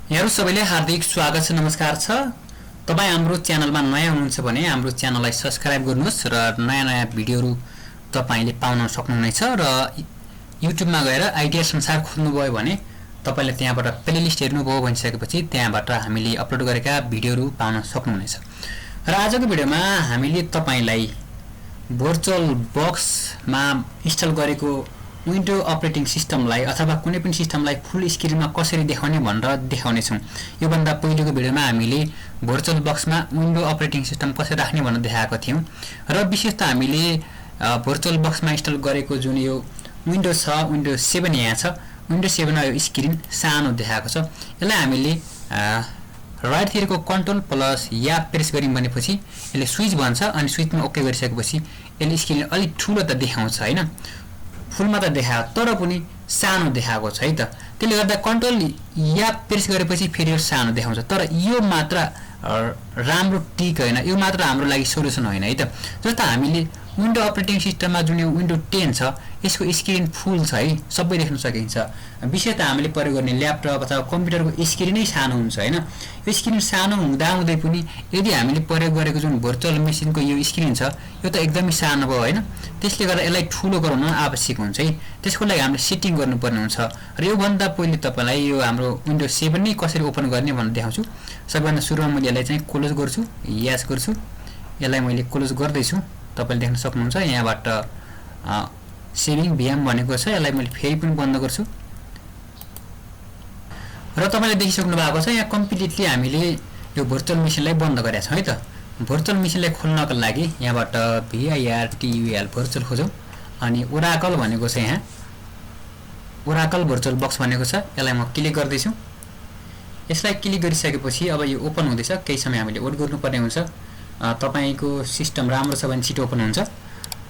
यहाँहरु सबैले हार्दिक स्वागत छ नमस्कार छ। तपाई हाम्रो च्यानलमा नयाँ हुनुहुन्छ भने हाम्रो च्यानललाई सब्स्क्राइब गर्नुहोस् र नयाँ भिडियोहरु तपाईले पाउन सक्नुहुनेछ र युट्युबमा गएर आइडिया संसार खोज्नुभयो भने तपाईले त्यहाँबाट प्लेलिस्ट हेर्नुभयो भनिसकेपछि त्यहाँबाट हामीले अपलोड गरेका भिडियोहरु पाउन सक्नुहुनेछ। र आजको भिडियोमा हामीले तपाईलाई भर्चुअल बक्समा इन्स्टल गरेको विन्डो अपरेटिङ सिस्टमलाई अथवा कुनै पनि सिस्टमलाई फुल स्क्रिनमा कसरी देखाउने भनेर देखाउने छौं। यो भन्दा पहिलेको भिडियोमा हामीले भर्चुअल बक्समा विन्डो अपरेटिङ सिस्टम कसरी राख्ने भनेर देखाएको थियौं र विशेष त हामीले भर्चुअल बक्समा इन्स्टल गरेको जुन यो विन्डो छ विन्डो 7 यहाँ छ। विन्डो 7 मा यो स्क्रिन सानो देखाएको छ। यसलाई हामीले राइट तिरको कन्ट्रोल प्लस या प्रेस गर्यौं भनेपछि यसले स्विच भन्छ अनि स्विचमा ओके गरिसकेपछि यसले स्क्रिन अलि ठूलो त देखाउँछ हैन, फुलमा त देखायो तर पनि सानो देखाएको छ है त। त्यसले गर्दा कन्ट्रोल या प्रेस गरेपछि फेरि यो सानो देखाउँछ। तर यो मात्र राम्रो टिक हैन, यो मात्र हाम्रो लागि सोलुसन हैन है त। जस्तो हामीले विन्डो अपरेटिङ सिस्टममा जुन यो विन्डो 10 छ यसको स्क्रिन फुल छ है, सबै देख्न सकिन्छ। विशेष त हामीले प्रयोग गर्ने ल्यापटप अथवा कम्प्युटरको स्क्रिन नै सानो हुन्छ हैन। यो स्क्रिन सानो हुँदै पनि यदि हामीले प्रयोग गरेको जुन भर्चुअल मेसिनको यो स्क्रिन छ यो त एकदमै सानो भयो हैन। त्यसले गर्दा यसलाई ठूलो गराउन आवश्यक हुन्छ है। त्यसको लागि हामीले सेटिङ गर्नुपर्ने हुन्छ र यो भन्दा पहिले तपाईलाई यो हाम्रो विन्डो 7 नै कसरी ओपन गर्ने भनेर देखाउँछु। सबैभन्दा सुरुमा मैले यसलाई चाहिँ क्लोज गर्छु, यस गर्छु। यसलाई मैले क्लोज गर्दै छु, तपाईले देख्न सक्नुहुन्छ। यहाँबाट सेभिङ भिएम भनेको छ, यसलाई मैले फेरि पनि बन्द गर्छु र तपाईले देखिसक्नु भएको छ यहाँ कम्प्लिटली हामीले यो भर्चुअल मेसिनलाई बन्द गरेका छौं है त। भर्चुअल मेसिनलाई खोल्नको लागि यहाँबाट VIRTUAL भर्चुअल खोजौं अनि ओराकल भनेको छ, यहाँ ओराकल भर्चुअल बक्स भनेको छ। यसलाई म क्लिक गर्दै छु। यसलाई क्लिक गरिसकेपछि अब यो ओपन हुँदैछ। केही समय हामीले वेट गर्नुपर्ने हुन्छ। तपाईको सिस्टम राम्रो छ भने छिटो ओपन हुन्छ।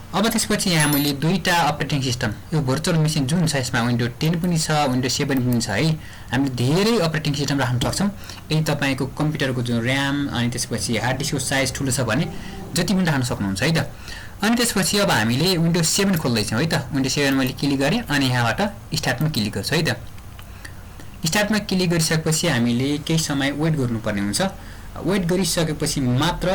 अब त्यसपछि यहाँ मैले दुईटा अपरेटिङ सिस्टम यो भर्चुअल मेसिन जुन छ यसमा विन्डो 10 पनि छ विन्डो 7 पनि छ है। हामीले धेरै अपरेटिङ सिस्टम राख्न सक्छौं। यदि तपाईको कम्प्युटरको जुन र्याम अनि त्यसपछि हार्ड डिस्कको साइज ठूलो छ भने जति पनि राख्न सक्नुहुन्छ है त। अनि त्यसपछि अब हामीले विन्डो 7 खोल्दै छौं है त। विन्डो 7 मैले क्लिक गरे अनि यहाँबाट स्टार्टमा क्लिक गर्छु है त। स्टार्टमा क्लिक गरिसकेपछि हामीले केही समय वेट गर्नुपर्ने हुन्छ। वेट गरिसकेपछि मात्र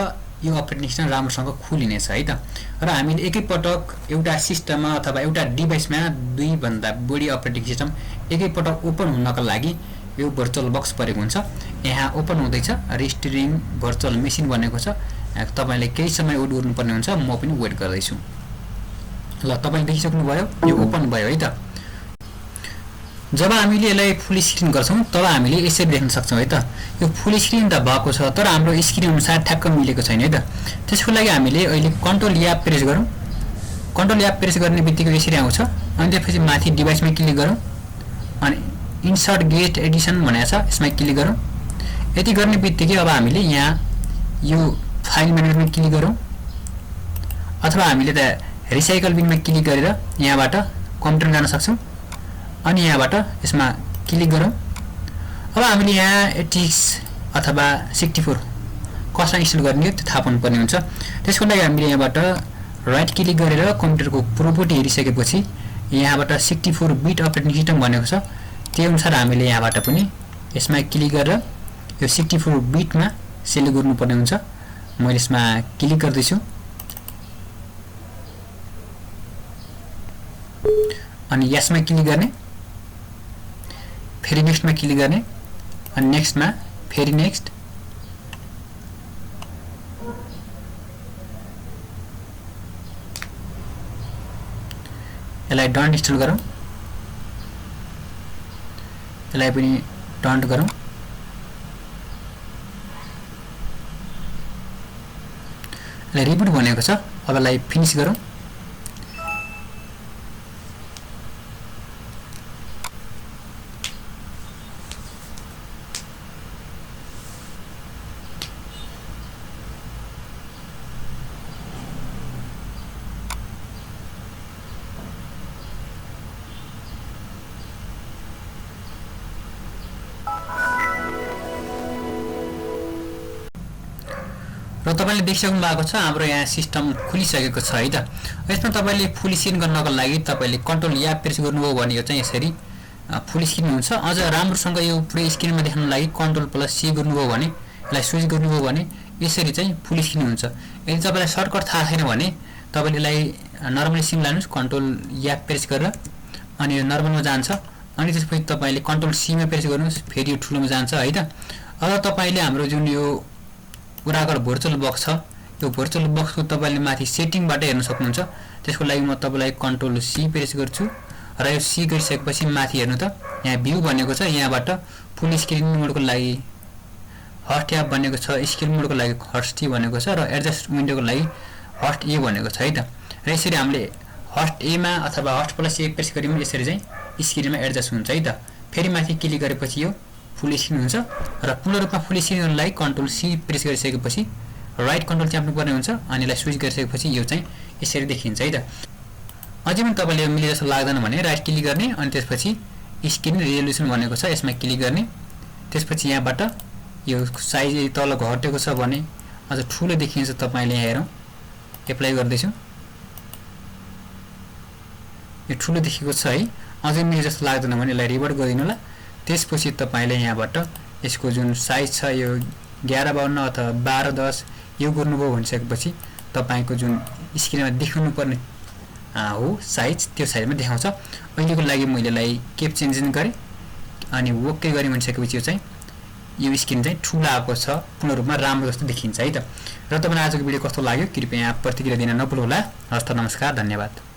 यो अपरेटिङ सिस्टम राम्रोसँग खुलिनेछ है त। र हामीले एकैपटक एउटा सिस्टममा अथवा एउटा डिभाइसमा दुई भन्दा बढी अपरेटिङ सिस्टम एकैपटक ओपन हुनको लागि यो भर्चुअल बक्स प्रयोग हुन्छ। यहाँ ओपन हुँदैछ, रिस्टोरिङ भर्चुअल मेसिन भनेको छ। तपाईले केही समय वेट गर्नुपर्ने हुन्छ, म पनि वेट गर्दै छु। ल तपाईले देखिसक्नु भयो यो ओपन भयो है त। जब हामीले यसलाई फुल स्क्रिन गर्छौं तब हामीले यसरी देख्न सक्छौं है त। यो फुल स्क्रिन त भएको छ तर हाम्रो स्क्रिन अनुसार ठ्याक्क मिलेको छैन है त। त्यसको लागि हामीले अहिले कन्ट्रोल या प्रेस गरौँ। कन्ट्रोल या प्रेस गर्ने बित्तिकै यसरी आउँछ। अनि त्यसपछि माथि डिभाइसमा क्लिक गरौँ अनि इन्सर्ट गेट एडिसन भनेको छ, यसमा क्लिक गरौँ। यति गर्ने बित्तिकै अब हामीले यहाँ यो फाइल म्यानेजरमा क्लिक गरौँ अथवा हामीले त रिसाइकल बिनमा क्लिक गरेर यहाँबाट कम्प्युटर जान सक्छौं अनि यहाँबाट यसमा क्लिक गरौँ। अब हामीले यहाँ 80 अथवा 64 कसलाई इन्स्टल गर्ने हो त्यो थाहा पाउनुपर्ने हुन्छ। त्यसको लागि हामीले यहाँबाट राइट क्लिक गरेर कम्प्युटरको प्रोपर्टी हेरिसकेपछि यहाँबाट 64 बिट अपरेटिङ सिस्टम भनेको छ। त्यही अनुसार हामीले यहाँबाट पनि यसमा क्लिक गरेर यो 64 बिटमा सेलेक्ट गर्नुपर्ने हुन्छ। मैले यसमा क्लिक गर्दै छु अनि यसमा क्लिक गर्ने, फेरि नेक्स्टमा क्लिक गर्ने अनि नेक्स्टमा फेरि नेक्स्ट। यसलाई डन्ट इन्स्टल गरौँ, यसलाई पनि डन्ट गरौँ। यसलाई रिबुट भनेको छ। अब यसलाई फिनिश गरौँ। र तपाईले देखिसक्नु भएको छ हाम्रो यहाँ सिस्टम खुलिसकेको छ है त। यसमा तपाईले फुल स्क्रिन गर्नको लागि तपाईले कन्ट्रोल या प्रेस गर्नुभयो भने यो चाहिँ यसरी फुल स्क्रिन हुन्छ। अझ राम्रोसँग यो पुरै स्क्रिनमा देखाउनको लागि Ctrl+C गर्नुभयो भने, यसलाई स्विच गर्नुभयो भने यसरी चाहिँ फुल स्क्रिन हुन्छ। यदि तपाईलाई सर्टकट थाहा छैन भने तपाईले यसलाई नर्मली सिम लानुस्, Ctrl प्रेस गरेर अनि यो नर्मलमा जान्छ। अनि त्यसपछि तपाईले Ctrl+C मा प्रेस गर्नुस्, फेरि यो ठुलोमा जान्छ है त। अब तपाईले हाम्रो जुन यो ओराकल भर्चुअल बक्स छ, यो भर्चुअल बक्सको तपाईले माथि सेटिङबाट हेर्न सक्नुहुन्छ। त्यसको लागि म तपाईलाई Ctrl+C प्रेस गर्छु र यो सी गरिसकेपछि माथि हेर्नु त, यहाँ भ्यू भनेको छ, यहाँबाट फुल स्क्रिन मोडको लागि हट ट्याब भनेको छ, स्क्रिन मोडको लागि हट टी भनेको छ र एडजस्ट विन्डोको लागि हट ए भनेको छ है त। र यसरी हामीले हट ए मा अथवा हट+A प्रेस गरिम यसरी चाहिँ स्क्रिनमा एडजस्ट हुन्छ है त। फेरि माथि क्लिक गरेपछि यो फुल स्क्रिन हुन्छ र पूर्ण रूपमा फुल स्क्रिन गर्नलाई Ctrl+C प्रेस गरिसकेपछि राइट कन्ट्रोल च्याप्नु पर्ने हुन्छ अनि यसलाई स्विच गरिसकेपछि यो चाहिँ यसरी देखिन्छ है त। अझै पनि तपाईले मिले जस्तो लाग्दैन भने राइट क्लिक गर्ने अनि त्यसपछि स्क्रिन रिजोल्युसन भनेको छ, यसमा क्लिक गर्ने। त्यसपछि यहाँबाट यो साइज तल घटेको छ भने अझ ठुलो देखिन्छ। तपाईले यहाँ हेरौँ, एप्लाई गर्दैछु, यो ठुलो देखेको छ है। अझै मिले जस्तो लाग्दैन भने यसलाई रिभर्ट गरिदिनु होला। त्यसपछि तपाईले यहाँबाट यसको जुन साइज छ यो 11:52 अथवा 12:10 यो गर्नुभयो भनिसकेपछि तपाईको जुन स्क्रिनमा देखाउनु पर्ने हो साइज, त्यो साइजमा देखाउँछ। अहिलेको लागि मैले यसलाई केप चेन्ज गरे अनि ओके गरे भनिसकेपछि यो चाहिँ यो स्क्रिन चाहिँ ठुलो आएको छ, पूर्ण रूपमा राम्रो जस्तो देखिन्छ है त। र तपाईलाई आजको भिडियो कस्तो लाग्यो कृपया यहाँ प्रतिक्रिया दिन नभुल्नु होला। हस्त नमस्कार, धन्यवाद।